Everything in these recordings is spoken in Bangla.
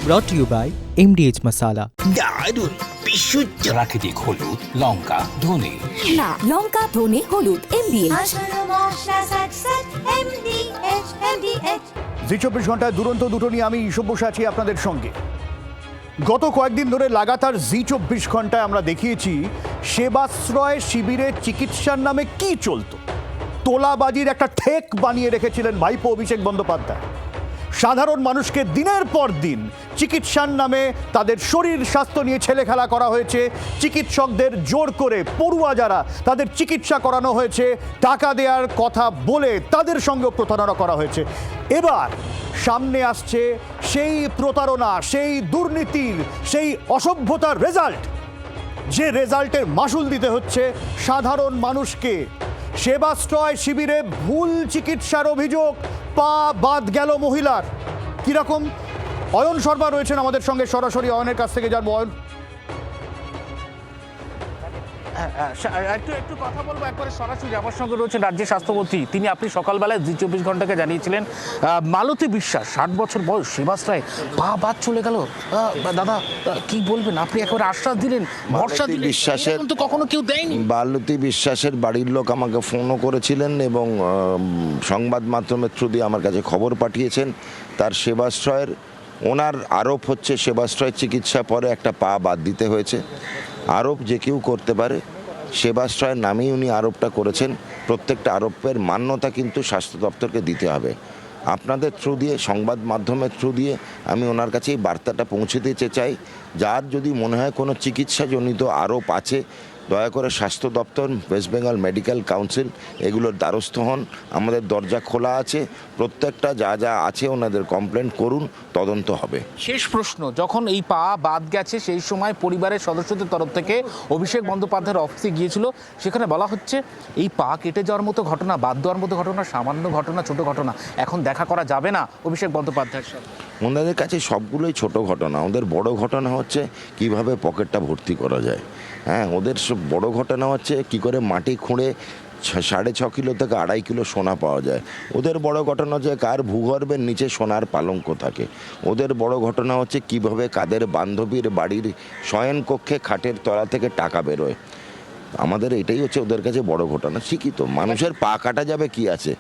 brought to you by MDH Masala. দারুণ বিশুদ্ধ প্রাকৃতিক হলুদ, লঙ্কা, ধনে। না, লঙ্কা, ধনে, হলুদ, MDH। জি 24 ঘন্টায় দুরন্ত দুটো নিয়ে আমি ঈশব বসে আছি আপনাদের সঙ্গে। গত কয়েকদিন ধরে লাগাতার জি 24 ঘন্টায় আমরা দেখিয়েছি সেবাশ্রয় শিবিরে চিকিৎসার নামে কি চলতো। তোলাবাজির একটা ঠেক বানিয়ে রেখেছিলেন ভাইপো অভিষেক বন্দ্যোপাধ্যায়। সাধারণ মানুষকে দিনের পর দিন চিকিৎসার নামে তাদের শরীর স্বাস্থ্য নিয়ে ছেলেখেলা করা হয়েছে। চিকিৎসকদের জোর করে পড়ুয়া যারা তাদের চিকিৎসা করানো হয়েছে, টাকা দেওয়ার কথা বলে তাদের সঙ্গে প্রতারণা করা হয়েছে। এবার সামনে আসছে সেই প্রতারণা, সেই দুর্নীতির, সেই অসভ্যতার রেজাল্ট, যে রেজাল্টের মাসুল দিতে হচ্ছে সাধারণ মানুষকে। সেবাশ্রয় শিবিরে ভুল চিকিৎসার অভিযোগ, পা বাদ গেল মহিলার। কিরকম? অয়ন শর্মা রয়েছেন আমাদের সঙ্গে, সরাসরি অয়নের কাছ থেকে জানবো। অয়ন, একটু কথা বলবো একবারে সরাসরি। আমার সঙ্গে রয়েছেন রাজ্যের স্বাস্থ্যমন্ত্রী। আপনি সকালবেলায় জি 24 ঘন্টাকে জানিয়েছিলেন মালতী বিশ্বাস 60 বছর বয়স, সেবাশ্রয় পা বাদ চলে গেল। দাদা কি বলবেন? আপনি একেবারে আশ্বাস দিলেন, ভরসা দিলেন, বিশ্বাসের তো কখনো কেউ দেয়নি। মালতী বিশ্বাসের বাড়ির লোক আমাকে ফোনও করেছিলেন এবং সংবাদ মাধ্যমের থ্রু দিয়ে আমার কাছে খবর পাঠিয়েছেন। তার সেবাশ্রয়ের ওনার আরোপ হচ্ছে সেবাশ্রয় চিকিৎসা পরে একটা পা বাদ দিতে হয়েছে। আরোপ যে কেউ করতে পারে, সেবাশ্রয়ের নামেই উনি আরোপটা করেছেন। প্রত্যেকটা আরোপের মান্যতা কিন্তু স্বাস্থ্য দপ্তরকে দিতে হবে। আপনাদের থ্রু দিয়ে, সংবাদ মাধ্যমের থ্রু দিয়ে আমি ওনার কাছে এই বার্তাটা পৌঁছে দিতে চাই, যার যদি মনে হয় কোনো চিকিৎসাজনিত আরোপ আছে, দয়া করে স্বাস্থ্য দপ্তর, ওয়েস্ট বেঙ্গল মেডিকেল কাউন্সিল এগুলোর দ্বারস্থ হন। আমাদের দরজা খোলা আছে, প্রত্যেকটা যা যা আছে ওনাদের কমপ্লেন করুন, তদন্ত হবে। শেষ প্রশ্ন, যখন এই পা বাদ গেছে সেই সময় পরিবারের সদস্যদের তরফ থেকে অভিষেক বন্দ্যোপাধ্যায়ের অফিসে গিয়েছিল। সেখানে বলা হচ্ছে এই পা কেটে যাওয়ার মতো ঘটনা, বাদ দেওয়ার মতো ঘটনা সামান্য ঘটনা, ছোট ঘটনা, এখন দেখা করা যাবে না অভিষেক বন্দ্যোপাধ্যায়ের সাথে। ওনাদের কাছে সবগুলোই ছোট ঘটনা। ওদের বড় ঘটনা হচ্ছে কিভাবে পকেটটা ভর্তি করা যায়। হ্যাঁ, ওদের সব বড় ঘটনা হচ্ছে কি করে মাটি খুঁড়ে 6.5 কিলো থেকে 2.5 কিলো সোনা পাওয়া যায়। ওদের বড় ঘটনা হচ্ছে কার ভূগর্ভের নিচে সোনার পালঙ্ক থাকে। ওদের বড় ঘটনা হচ্ছে কিভাবে কাদের বান্ধবীর বাড়ির শয়নকক্ষে খাটের তলা থেকে টাকা বেরোয়। আমাদের এটাই হচ্ছে ওদের কাছে বড় ঘটনা। শিক্ষিত মানুষের পা কাটা যাবে কি আছে?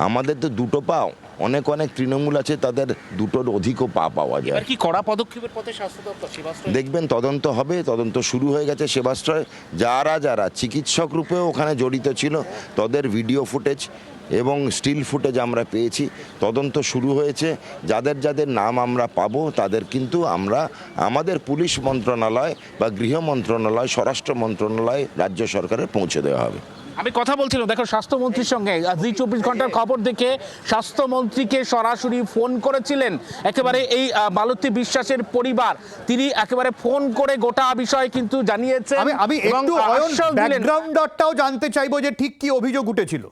আমাদের তো দুটো পা, অনেক অনেক তৃণমূল আছে তাদের দুটোর অধিকও পা পাওয়া যায়। কি কড়া পদক্ষেপের পথে স্বাস্থ্য দপ্তর? দেখবেন তদন্ত হবে, তদন্ত শুরু হয়ে গেছে। সেবাশ্রয় যারা যারা চিকিৎসক রূপেও ওখানে জড়িত ছিল তাদের ভিডিও ফুটেজ এবং স্টিল ফুটেজ আমরা পেয়েছি। তদন্ত শুরু হয়েছে। যাদের যাদের নাম আমরা পাবো তাদের কিন্তু আমরা আমাদের পুলিশ মন্ত্রণালয় বা গৃহ মন্ত্রণালয়, স্বরাষ্ট্র মন্ত্রণালয়, রাজ্য সরকারের পৌঁছে দেওয়া হবে। আমি কথা বলছিলাম, দেখো স্বাস্থ্যমন্ত্রীর সঙ্গে জি 24 ঘন্টার খবর দেখে স্বাস্থ্যমন্ত্রীকে সরাসরি ফোন করেছিলেন একেবারে এই মালতী বিশ্বাসের পরিবার। তিনি একেবারে ফোন করে গোটা বিষয় কিন্তু জানিয়েছেন। আমি একটু ব্যাকগ্রাউন্ডটাও জানতে চাইবো যে ঠিক কি অভিযোগ উঠেছিল।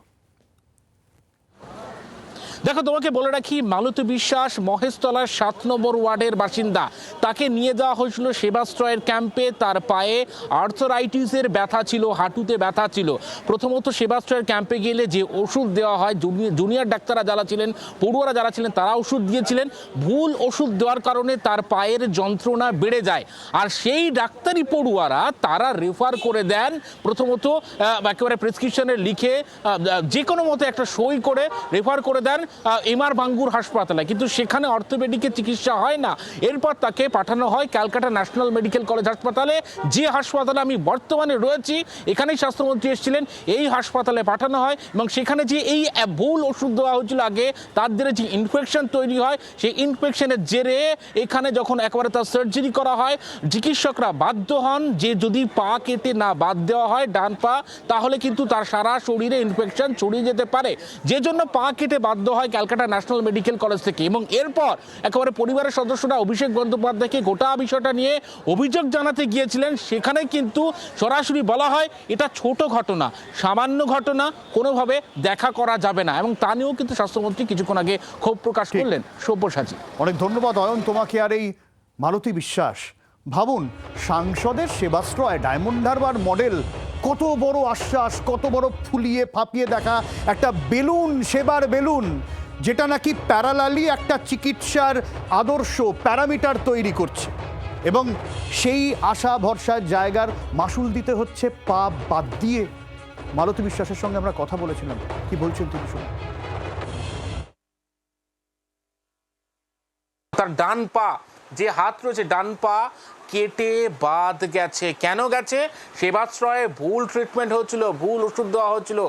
দেখো তোমাকে বলে রাখি, মালতী বিশ্বাস মহেশতলার 7 নম্বর ওয়ার্ডের বাসিন্দা। তাকে নিয়ে যাওয়া হয়েছিল সেবাশ্রয়ের ক্যাম্পে। তার পায়ে আর্থরাইটিসের ব্যথা ছিল, হাঁটুতে ব্যথা ছিল। প্রথমত সেবাশ্রয়ের ক্যাম্পে গেলে যে ওষুধ দেওয়া হয়, জুনিয়র ডাক্তাররা যারা ছিলেন, পড়ুয়ারা যারা ছিলেন, তারা ওষুধ দিয়েছিলেন। ভুল ওষুধ দেওয়ার কারণে তার পায়ের যন্ত্রণা বেড়ে যায়। আর সেই ডাক্তারি পড়ুয়ারা তারা রেফার করে দেন, প্রথমত একেবারে প্রেসক্রিপশনে লিখে যে কোনো মতো একটা সই করে রেফার করে দেন এমআর বাঙ্গুর হাসপাতালে। কিন্তু সেখানে অর্থোপেডিকের চিকিৎসা হয় না। এরপর তাকে পাঠানো হয় ক্যালকাটা ন্যাশনাল মেডিকেল কলেজ হাসপাতালে, যে হাসপাতালে আমি বর্তমানে রয়েছি। এখানেই স্বাস্থ্যমন্ত্রী এসেছিলেন। এই হাসপাতালে পাঠানো হয় এবং সেখানে যে এই ভুল ওষুধ দেওয়া হয়েছিল আগে, তার জেরে যে ইনফেকশন তৈরি হয়, সেই ইনফেকশনের জেরে এখানে যখন একেবারে তার সার্জারি করা হয়, চিকিৎসকরা বাধ্য হন যে যদি পা কেটে না বাদ দেওয়া হয় ডান পা, তাহলে কিন্তু তার সারা শরীরে ইনফেকশন ছড়িয়ে যেতে পারে। যে জন্য পা কেটে বাধ্য হয় ক্যালকাটা ন্যাশনাল মেডিকেল কলেজ থেকে। এবং এরপর একেবারে পরিবারের সদস্যরা অভিষেক বন্দ্যোপাধ্যায়কে গোটা বিষয়টা নিয়ে অভিযোগ জানাতে গিয়েছিলেন। সেখানে কিন্তু সরাসরি বলা হয় এটা ছোট ঘটনা, সামান্য ঘটনা, কোনোভাবে দেখা করা যাবে না। এবং তা নিয়েও কিন্তু স্বাস্থ্যমন্ত্রী কিছুক্ষণ আগে ক্ষোভ প্রকাশ করলেন। সব্যসাচী, অনেক ধন্যবাদ অয়ন তোমাকে। আর এই মালতী বিশ্বাস, ভাবুন সাংসদের সেবাশ্রয়, ডায়মন্ড হারবার মডেল, কত বড় আশ্বাস, কত বড় ফুলিয়ে ফাঁপিয়ে দেখা একটা বেলুন, সেবার বেলুন, যেটা নাকি প্যারালালি একটা চিকিৎসার আদর্শ প্যারামিটার তৈরি করছে, এবং সেই আশা ভরসার জায়গার মাসুল দিতে হচ্ছে পা বাদ দিয়ে। মালতী বিশ্বাসের সঙ্গে আমরা কথা বলেছিলাম, কি বলছেন তিনি শুনুন। তার ডান পা, যে হাত রয়েছে ডান পা কেটে বাদ গেছে। কেন গেছে? সেবাশ্রয়ে ভুল ট্রিটমেন্ট হচ্ছিল, ভুল ওষুধ দেওয়া হচ্ছিল।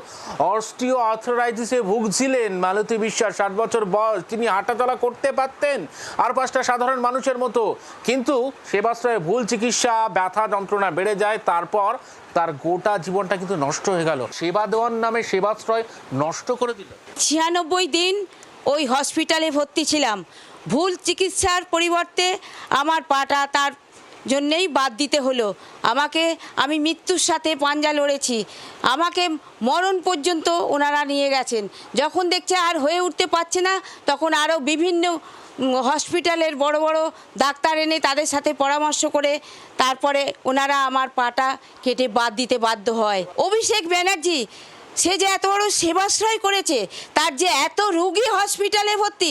অস্টিও আর্থ্রাইটিসে ভুগছিলেন মালতী বিশ্বাস, 60 বছর বয়স, তিনি হাঁটাচলা করতে পারতেন আর 5টা সাধারণ মানুষের মতো, কিন্তু সেবাশ্রয়ে ভুল চিকিৎসা, ব্যথা যন্ত্রণা বেড়ে যায়, তারপর তার গোটা জীবনটা কিন্তু নষ্ট হয়ে গেল। সেবা দেওয়ার নামে সেবাশ্রয় নষ্ট করে দিল। 96 দিন ওই হসপিটালে ভর্তি ছিলাম। ভুল চিকিৎসার পরিবর্তে আমার পাটা তার জন্যেই বাদ দিতে হলো। আমি মৃত্যুর সাথে পাঞ্জা লড়েছি, আমাকে মরণ পর্যন্ত ওনারা নিয়ে গেছেন। যখন দেখছে আর হয়ে উঠতে পারছে না, তখন আরও বিভিন্ন হসপিটালের বড় বড় ডাক্তার এনে তাদের সাথে পরামর্শ করে তারপরে ওনারা আমার পাটা কেটে বাদ দিতে বাধ্য হয়। অভিষেক ব্যানার্জি, সে যে এত বড় সেবাশ্রয় করেছে, তার যে এত রোগী হসপিটালে ভর্তি,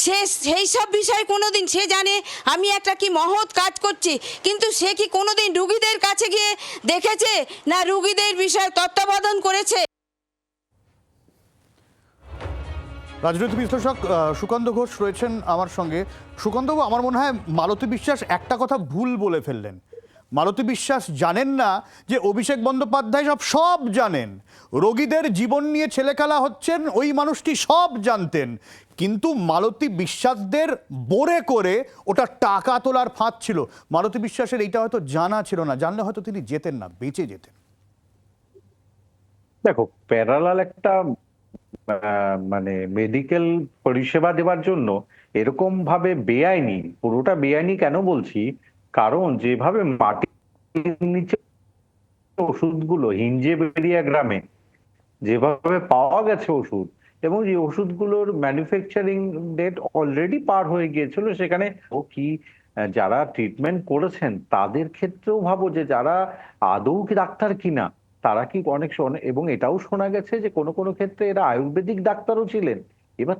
সে সেই সব বিষয় কোনোদিন সে জানে আমি একটা কি মহৎ কাজ করছি, কিন্তু সে কি কোনোদিন রুগীদের কাছে গিয়ে দেখেছে না রুগীদের বিষয়ে তত্ত্বাবধান করেছে? রাজনৈতিক বিশ্লেষক সুকান্ত ঘোষ রয়েছেন আমার সঙ্গে। সুকান্তবাবু, আমার মনে হয় মালতী বিশ্বাস একটা কথা ভুল বলে ফেললেন। মালতী বিশ্বাস জানেন না যে অভিষেক বন্দ্যোপাধ্যায় সব জানেন, রোগীদের জীবন নিয়ে ছেলেখেলা হচ্ছেন ওই মানুষটি সব জানতেন, কিন্তু মালতী বিশ্বাসদের বোরে করে ওটা টাকা তোলার ফাঁদ ছিল। মালতী বিশ্বাসের এইটা হয়তো জানা ছিল না, জানলে হয়তো তিনি যেতেন না, বেঁচে যেতেন। দেখো, প্যারালাল একটা মানে মেডিকেল পরিষেবা দেওয়ার জন্য এরকম ভাবে বেআইনি, পুরোটা বেআইনি কেন বলছি, কারণ যেভাবে মাটির নিচে ওষুধগুলো হিঞ্জেবেরিয়া গ্রামে যেভাবে পাওয়া গেছে ওষুধ, এবং যে ওষুধগুলোর ম্যানুফ্যাকচারিং ডেট অলরেডি পার হয়ে গিয়েছিল, সেখানে কি যারা ট্রিটমেন্ট করেছেন তাদের ক্ষেত্রেও ভাবো যে যারা আদৌ কি ডাক্তার কিনা, তারা কি অনেক, এবং এটাও শোনা গেছে যে কোনো কোনো ক্ষেত্রে এরা আয়ুর্বেদিক ডাক্তারও ছিলেন। এবার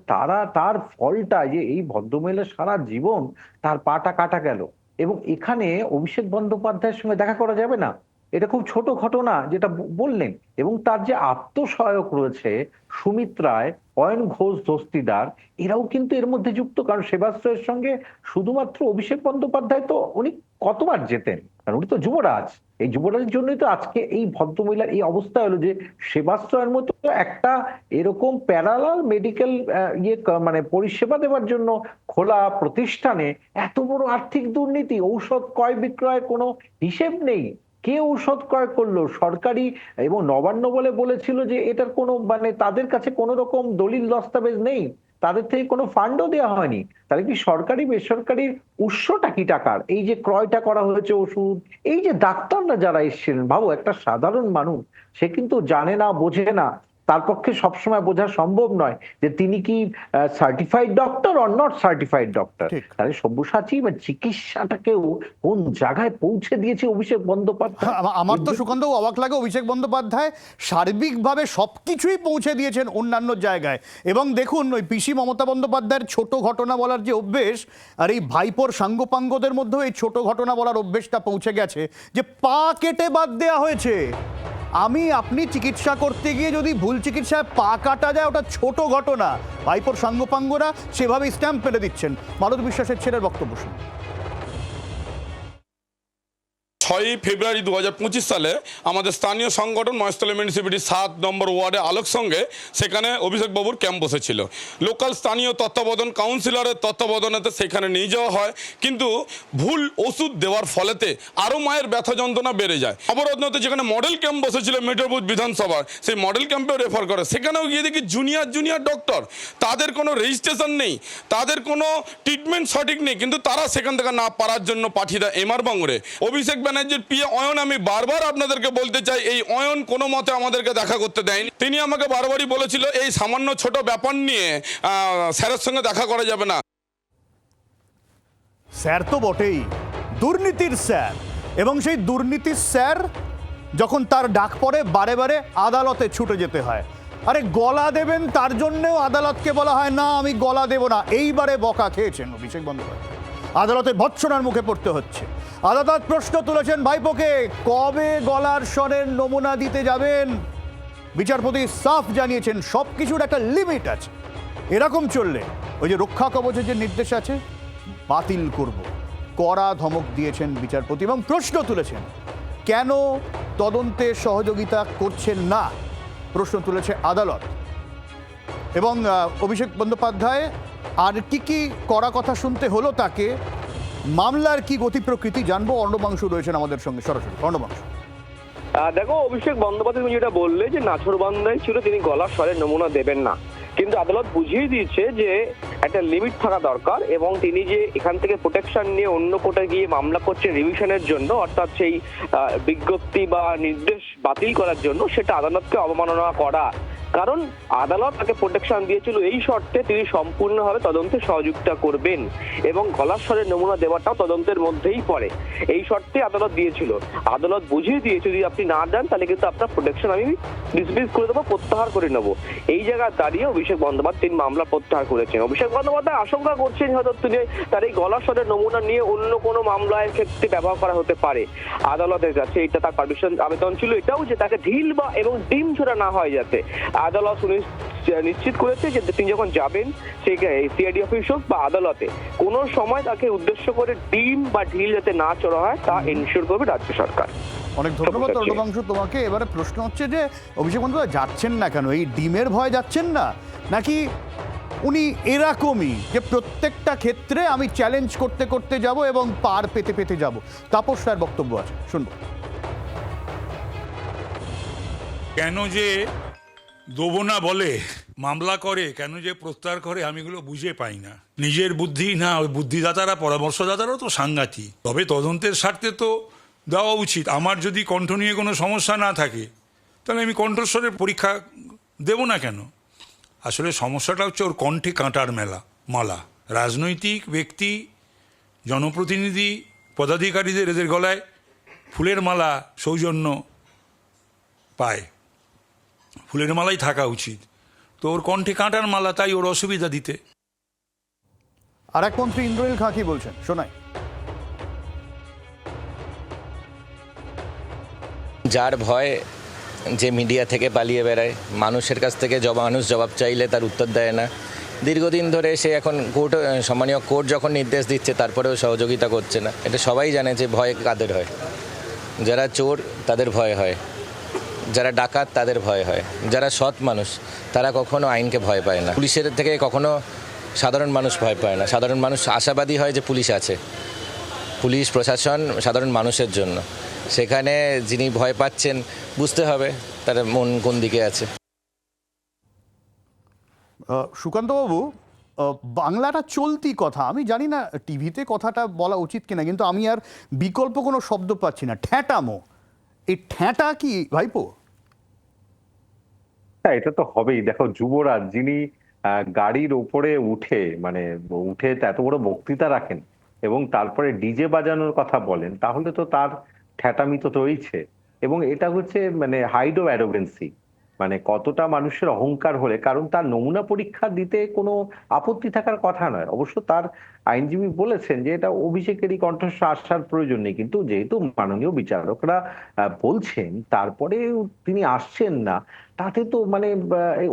তার ফলটা যে এই ভদ্রমহিলার সারা জীবন তার পাটা কাটা গেল, এবং এখানে অভিষেক বন্দ্যোপাধ্যায়ের সঙ্গে দেখা করা যাবে না, এটা খুব ছোট ঘটনা যেটা বললেন। এবং তার যে আত্মসহায়ক রয়েছে সুমিত রায়, অয়ন ঘোষ দস্তিদার, এরাও কিন্তু এর মধ্যে যুক্ত। কারণ সেবাশ্রয়ের সঙ্গে শুধুমাত্র অভিষেক বন্দ্যোপাধ্যায় তো উনি কতবার যেতেন, কারণ উনি তো যুবরাজ। এই যুবরাজের জন্যই তো আজকে এই ভদ্রমহিলার এই অবস্থা হলো যে সেবাশ্রয়ের মতো একটা এরকম প্যারালাল মেডিকেল মানে পরিষেবা দেওয়ার জন্য খোলা প্রতিষ্ঠানে এত বড় আর্থিক দুর্নীতি, ঔষধ ক্রয় বিক্রয়ের কোনো হিসেব নেই। কে ঔষধ ক্রয় করলো? সরকারি, এবং নবান্ন বলেছিল যে এটার কোনো মানে তাদের কাছে কোনো রকম দলিল দস্তাবেজ নেই, তাদের থেকে কোনো ফান্ডও দেওয়া হয়নি। তাহলে কি সরকারি বেসরকারি উৎসটা কি টাকার? এই যে ক্রয়টা করা হয়েছে ওষুধ, এই যে ডাক্তাররা যারা এসেছিলেন, ভাবো একটা সাধারণ মানুষ, সে কিন্তু জানে না, বোঝে না, তার পক্ষে সবসময় বোঝা সম্ভব নয় যে তিনি কি certified doctor or not certified doctor. তাহলে সব্যসাচী বা চিকিৎসাটাকেও কোন জায়গায় পৌঁছে দিয়েছে অভিষেক বন্দ্যোপাধ্যায়। আমার তো সুকান্তবাবু অবাক লাগে, অভিষেক বন্দ্যোপাধ্যায় সার্বিকভাবে সবকিছুই পৌঁছে দিয়েছেন অন্যান্য জায়গায়। এবং দেখুন, ওই পিসি মমতা বন্দ্যোপাধ্যায়ের ছোট ঘটনা বলার যে অভ্যেস, আর এই ভাইপোর সাঙ্গপাঙ্গদের মধ্যেও এই ছোট ঘটনা বলার অভ্যেসটা পৌঁছে গেছে, যে পা কেটে বাদ দেওয়া হয়েছে। আপনি চিকিৎসা করতে গিয়ে যদি ভুল চিকিৎসায় পা কাটা যায়, ওটা ছোট ঘটনা। ভাইপোর সাঙ্গপাঙ্গরা সেভাবে স্ট্যাম্প ফেলে দিচ্ছেন। মালতী বিশ্বাসের ছেলের বক্তব্য শুনুন। 6 ফেব্রুয়ারি 2025 সালে আমাদের স্থানীয় সংগঠন মহেশতলা মিউনিসিপ্যালিটি 7 নম্বর ওয়ার্ডে আলোক সঙ্গে সেখানে অভিষেক বাবুর ক্যাম্প বসেছিল। লোকাল স্থানীয় তত্ত্বাবধান কাউন্সিলরের তত্ত্বাবধানেতে সেখানে নিয়ে যাওয়া হয়, কিন্তু ভুল ওষুধ দেওয়ার ফলেতে আরও মায়ের ব্যথা যন্ত্রণা বেড়ে যায়। অবরোধনতে যেখানে মডেল ক্যাম্প বসেছিল মেট্রোপুর বিধানসভার, সেই মডেল ক্যাম্পেও রেফার করে। সেখানেও গিয়ে দেখি জুনিয়র ডক্টর, তাদের কোনো রেজিস্ট্রেশন নেই, তাদের কোনো ট্রিটমেন্ট সঠিক নেই, কিন্তু তারা সেখান থেকে না পারার জন্য পাঠিয়ে দেয় এমআর বাংরে। অভিষেক ব্যানার্জির পিএ অয়ন, আমি বারবার আপনাদেরকে বলতে চাই, এই অয়ন কোনো মতে আমাদেরকে দেখা করতে দেয়নি। তিনি আমাকে বারবারই বলেছিল এই সামান্য ছোট ব্যাপার নিয়ে স্যারের সঙ্গে দেখা করা যাবে না। স্যার তো বটেই, দুর্নীতির স্যার, এবং সেই দুর্নীতির স্যার যখন তার ডাক পড়ে বারে বারে আদালতে ছুটে যেতে হয়। আরে গলা দেবেন তার জন্যও আদালতকে বলা হয় না আমি গলা দেব না। এইবারে বকা খেয়েছেন অভিষেক বন্দ্যোপাধ্যায়, আদালতের ভৎসনার মুখে পড়তে হচ্ছে। আদালত প্রশ্ন তুলেছেন ভাইপোকে, কবে গলার স্বরের নমুনা দিতে যাবেন? বিচারপতি সাফ জানিয়েছেন সব কিছুর একটা লিমিট আছে, এরকম চললে ওই যে রক্ষা কবচের যে নির্দেশ আছে বাতিল করব, কড়া ধমক দিয়েছেন বিচারপতি এবং প্রশ্ন তুলেছেন কেন তদন্তে সহযোগিতা করছেন না, প্রশ্ন তুলেছে আদালত। এবং অভিষেক বন্দ্যোপাধ্যায় আর কি কড়া কথা শুনতে হলো তাকে, মামলার কি গতি প্রকৃতি জানবো। অর্ণবাংশু রয়েছেন আমাদের সঙ্গে সরাসরি। অর্ণবাংশু, দেখো অভিষেক বন্দ্যোপাধ্যায় তুমি যেটা বললে যে নাছোড়বান্ধাই ছিল তিনি গলার স্বরের নমুনা দেবেন না, কিন্তু আদালত বুঝিয়ে দিয়েছে যে একটা লিমিট থাকা দরকার এবং তিনি যে এখান থেকে প্রোটেকশন নিয়ে অন্য কোর্টে গিয়ে মামলা করছেন রিভিশনের জন্য, অর্থাৎ সেই বিজ্ঞপ্তি বা নির্দেশ বাতিল করার জন্য, সেটা আদালতকে অবমাননা করা। কারণ আদালত তাকে প্রোটেকশন দিয়েছিল এই শর্তে তিনি সম্পূর্ণভাবে তদন্তে সহযোগিতা করবেন এবং গলার স্বরের নমুনা দেওয়াটাও তদন্তের মধ্যেই পড়ে, এই শর্তে আদালত দিয়েছিল। আদালত বুঝিয়ে দিয়েছে যদি আপনি না দেন তাহলে কিন্তু আপনার প্রোটেকশন আমি ডিসমিস করে দেবো, প্রত্যাহার করে নেবো। এই জায়গায় দাঁড়িয়ে অভিষেক বন্দ্যোপাধ্যায় তিনি মামলা প্রত্যাহার করেছেন। অভিষেক বন্দ্যোপাধ্যায় আশঙ্কা করছেন হয়তো তিনি তার এই গলার স্বরের নমুনা নিয়ে অন্য কোনো মামলার ক্ষেত্রে ব্যবহার করা হতে পারে। আদালতের কাছে এটা তার পারমিশন আবেদন ছিল, এটাও যে তাকে ঢিল বা এবং ডিম ছোড়া না হয় যাতে। আদালত নিশ্চিত করেছে যে তিনি যখন যাবেন সেই সিআইডি অফিস হোক বা আদালতে কোনো সময় তাকে উদ্দেশ্য করে ডিম বা ঢিল যাতে না চড়া হয় তা এনশিওর করবে রাজ্য সরকার। অনেক ধন্যবাদ অর্ণবাংশু তোমাকে। এবারে প্রশ্ন হচ্ছে যে অভিষেক বন্দ্যোপাধ্যায় যাচ্ছেন না কেন? এই ডিমের ভয় যাচ্ছেন না, নাকি উনি এরকমই যে প্রত্যেকটা ক্ষেত্রে আমি চ্যালেঞ্জ করতে করতে যাব এবং পার পেতে পেতে যাব? তাপস রায়ের বক্তব্য আছে, শুনবো। কেন যে দেবো না বলে মামলা করে, কেন যে প্রত্যাহার করে, আমি এগুলো বুঝে পাই না। নিজের বুদ্ধি না, ওই বুদ্ধিদাতারা পরামর্শদাতারাও তো সাংঘাতিক। তবে তদন্তের স্বার্থে তো দেওয়া উচিত। আমার যদি কণ্ঠ নিয়ে কোনো সমস্যা না থাকে তাহলে আমি কণ্ঠস্বরের পরীক্ষা দেব না কেন? আসলে সমস্যাটা হচ্ছে ওর কণ্ঠে কাঁটার মালা। রাজনৈতিক ব্যক্তি, জনপ্রতিনিধি, পদাধিকারীদের এদের গলায় ফুলের মালা সৌজন্য পায়, ফুলের মালাই থাকা উচিত। তো ওর কণ্ঠে কাঁটার মালা, তাই ওর অসুবিধা দিতে। আর এক মন্ত্রী ইন্দ্রনীল খাঁ কি বলছেন শোনাই। যার ভয় যে মিডিয়া থেকে পালিয়ে বেড়ায়, মানুষের কাছ থেকে মানুষ জবাব চাইলে তার উত্তর দেয় না, দীর্ঘদিন ধরে সে এখন সম্মানীয় কোর্ট যখন নির্দেশ দিচ্ছে তারপরেও সহযোগিতা করছে না। এটা সবাই জানে যে ভয় কাদের হয়। যারা চোর তাদের ভয় হয়, যারা ডাকাত তাদের ভয় হয়, যারা সৎ মানুষ তারা কখনো আইনকে ভয় পায় না। পুলিশের থেকে কখনো সাধারণ মানুষ ভয় পায় না। সাধারণ মানুষ আশাবাদী হয় যে পুলিশ আছে, পুলিশ প্রশাসন সাধারণ মানুষের জন্য। সেখানে যিনি ভয় পাচ্ছেন বুঝতে হবে তার মন কোন দিকে আছে। সুকান্তবাবু, বাংলাটা চলতি কথা, আমি জানি না টিভিতে কথাটা বলা উচিত কিনা, কিন্তু আমি আর বিকল্প কোনো শব্দ পাচ্ছি না। ঠ্যাঁটামো, এই ঠ্যাঁটা কি ভাইপো? হ্যাঁ, এটা তো হবেই। দেখো, যুবরাজ যিনি গাড়ির ওপরে উঠে এত বড় বক্তৃতা রাখেন এবং তারপরে ডিজে বাজানোর কথা বলেন, তাহলে তো তার ঠ্যাটামি তো রয়েছে। এবং এটা হচ্ছে হাইড অফ অ্যারোগেন্সি, কতটা মানুষের অহংকার হলে, কারণ তার নমুনা পরীক্ষা দিতে কোনো আপত্তি থাকার কথা নয়। অবশ্য তার আইনজীবী বলেছেন যে এটা অভিষেকেরই কণ্ঠস্বর আসার প্রয়োজন নেই, কিন্তু যেহেতু মাননীয় বিচারকরা বলছেন তারপরে তিনি আসছেন না, তাতে তো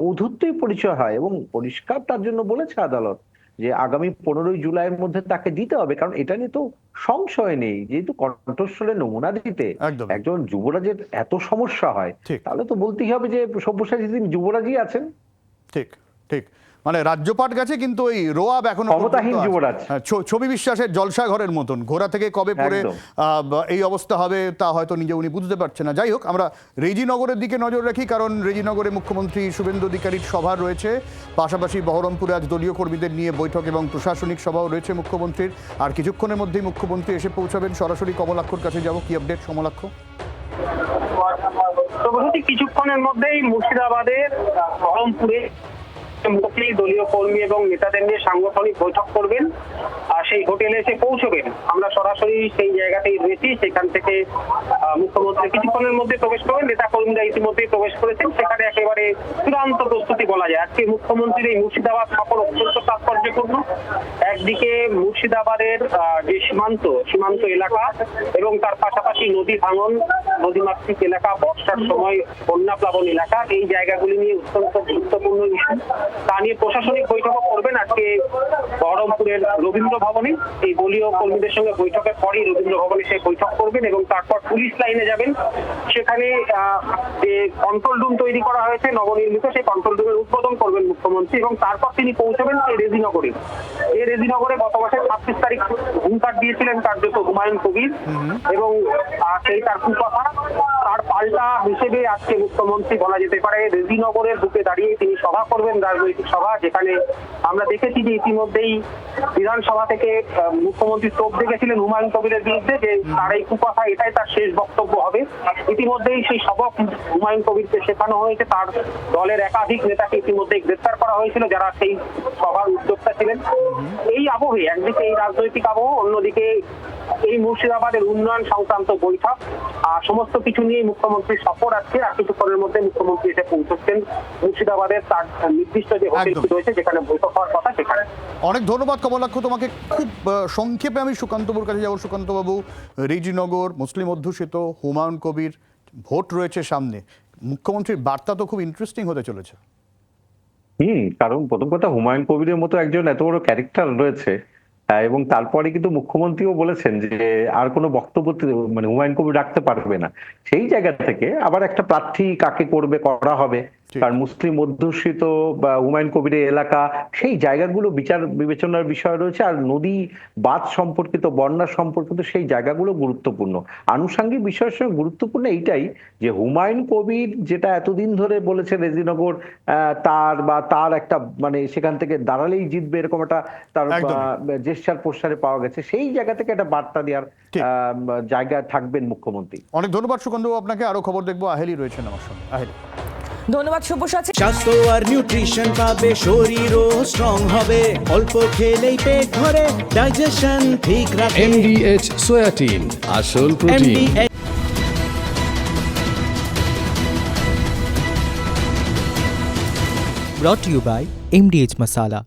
অধূর্তই পরিচয় হয়। এবং পরিষ্কার তার জন্য বলেছে আদালত যে আগামী 15 জুলাইয়ের মধ্যে তাকে দিতে হবে, কারণ এটা নিয়ে তো সংশয় নেই। যেহেতু কণ্ঠস্বরের নমুনা দিতে একজন যুবরাজের এত সমস্যা হয়, তাহলে তো বলতেই হবে যে সব্যসাচী তিনি যুবরাজই আছেন। ঠিক ঠিক, রাজ্যপাট গেছে কিন্তু ওই রোয়াব এখনো ক্ষমতাহীন যুবরাজ। ছবি বিশ্বাসের জলসা ঘরের মতন, ঘোড়া থেকে কবে পড়ে এই অবস্থা হবে তা হয়তো নিজে উনি বুঝতে পারছেন না। যাই হোক, আমরা রেজিনগরের দিকে নজর রাখি, কারণ রেজিনগরে মুখ্যমন্ত্রী শুভেন্দু অধিকারীর সভা রয়েছে, পাশাপাশি বহরমপুরে আজ দলীয় কর্মীদের নিয়ে বৈঠক এবং প্রশাসনিক সভাও রয়েছে মুখ্যমন্ত্রীর। আর কিছুক্ষণের মধ্যেই মুখ্যমন্ত্রী এসে পৌঁছাবেন। সরাসরি কমলাক্ষর কাছে যাব, কি আপডেট কমলাক্ষ? কিছুক্ষণের মধ্যেই মুর্শিদাবাদের বহরমপুরে মুহূর্তেই দলীয় কর্মী এবং নেতাদের নিয়ে সাংগঠনিক বৈঠক করবেন, আর সেই হোটেলে এসে পৌঁছবেন। আমরা সরাসরি সেই জায়গাতেই রয়েছি, সেখান থেকে মুখ্যমন্ত্রী কিছুক্ষণের মধ্যে প্রবেশ করবেন। নেতা কর্মীরা ইতিমধ্যেই প্রবেশ করেছেন, সেখানে একেবারে চূড়ান্ত প্রস্তুতি বলা যায়। আজকে মুখ্যমন্ত্রীর এই মুর্শিদাবাদ সফর অত্যন্ত তাৎপর্যপূর্ণ। একদিকে মুর্শিদাবাদের যে সীমান্ত এলাকা এবং তার পাশাপাশি নদী ভাঙন, নদীমাতৃক এলাকা, বর্ষার সময় বন্যা প্লাবন এলাকা, এই জায়গাগুলি নিয়ে অত্যন্ত গুরুত্বপূর্ণ ইস্যু। তা নিয়ে প্রশাসনিক বৈঠকও করবেন আজকে বহরমপুরের রবীন্দ্র ভবনে। এই দলীয় কর্মীদের সঙ্গে বৈঠকের পরেই রবীন্দ্র ভবনে সেই বৈঠক করবেন এবং তারপর পুলিশ লাইনে যাবেন। সেখানে যে কন্ট্রোল রুম তৈরি করা হয়েছে নবনির্মিত, সেই কন্ট্রোল রুমের উদ্বোধন করবেন মুখ্যমন্ত্রী এবং তারপর তিনি পৌঁছবেন এই রেজিনগরে। এই রেজিনগরে গত মাসের 26 তারিখ হুঙ্কার দিয়েছিলেন কার্যত হুমায়ুন কবির এবং সেই তার কুকথা, তার পাল্টা হিসেবে আজকে মুখ্যমন্ত্রী বলা যেতে পারে রেজিনগরের বুকে দাঁড়িয়ে তিনি সভা করবেন, রাজনৈতিক সভা, যেখানে আমরা দেখেছি যে ইতিমধ্যেই বিধানসভা থেকে মুখ্যমন্ত্রী তোপ দেখেছিলেন হুমায়ুন কবিরের বিরুদ্ধে যে তার এই কুকথা এটাই তার শেষ বক্তব্য হবে। ইতিমধ্যেই সেই সবক হুমায়ুন কবিরকে শেখানো হয়েছে। তার দলের একাধিক নেতাকে ইতিমধ্যেই গ্রেফতার করা হয়েছিল যারা সেই সভার উদ্যোক্তা ছিলেন। এই আবহে একদিকে এই রাজনৈতিক আবহ, অন্যদিকে এই মুর্শিদাবাদের উন্নয়ন সংক্রান্ত বৈঠক, সমস্ত কিছু নিয়ে মুখ্যমন্ত্রীর সফর আজকে। আর কিছুক্ষণের মধ্যে মুখ্যমন্ত্রী এসে পৌঁছচ্ছেন মুর্শিদাবাদের তার নির্দিষ্ট যে হোটেলটি রয়েছে যেখানে বৈঠক হওয়ার কথা সেখানে। অনেক ধন্যবাদ কমলাক্ষ তোমাকে। খুব সংক্ষেপে আমি সুকান্তবাবুর কাছে যাবো। সুকান্তবাবু, রেজিনগর, মুসলিম অধ্যুষিত, হুমায়ুন কবির, ভোট রয়েছে সামনে, মুখ্যমন্ত্রীর বার্তা তো খুব ইন্টারেস্টিং হতে চলেছে। কারণ প্রথম কথা, হুমায়ুন কবিরের মতো একজন এত বড় ক্যারেক্টার রয়েছে এবং তারপরে কিন্তু মুখ্যমন্ত্রীও বলেছেন যে আর কোনো বক্তব্য মানে হুমায়ুন কবির রাখতে পারবে না। সেই জায়গা থেকে আবার একটা প্রার্থী কাকে করা হবে, কারণ মুসলিম অধ্যুষিত বা হুমায়ুন কবিরের এলাকা, সেই জায়গাগুলো বিচার বিবেচনার বিষয় রয়েছে। আর নদী বাঁধ সম্পর্কিত, বন্যা সম্পর্কিত সেই জায়গাগুলো গুরুত্বপূর্ণ। আনুষঙ্গিক বিষয়ের সঙ্গে গুরুত্বপূর্ণ এইটাই যে হুমায়ুন কবির যেটা এতদিন ধরে বলেছে রেজিনগর তার একটা মানে সেখান থেকে দাঁড়ালেই জিতবে এরকম একটা তার জেস্টার পোস্টারে পাওয়া গেছে, সেই জায়গা থেকে একটা বার্তা দেওয়ার জায়গায় থাকবেন মুখ্যমন্ত্রী। অনেক ধন্যবাদ সুকান্তবাবু আপনাকে। আরো খবর দেখবো, আহেলি রয়েছেন আমার সঙ্গে। আহেলি, ধন্যবাদ শুভসাচী। স্বাস্থ্য আর নিউট্রিশন পাবে, শরীরও স্ট্রং হবে, অল্প খেলেই পেট ভরে, ডাইজেশন ঠিক রাখে। MDH সোয়াটিন, আসল protein. brought to you by MDH Masala।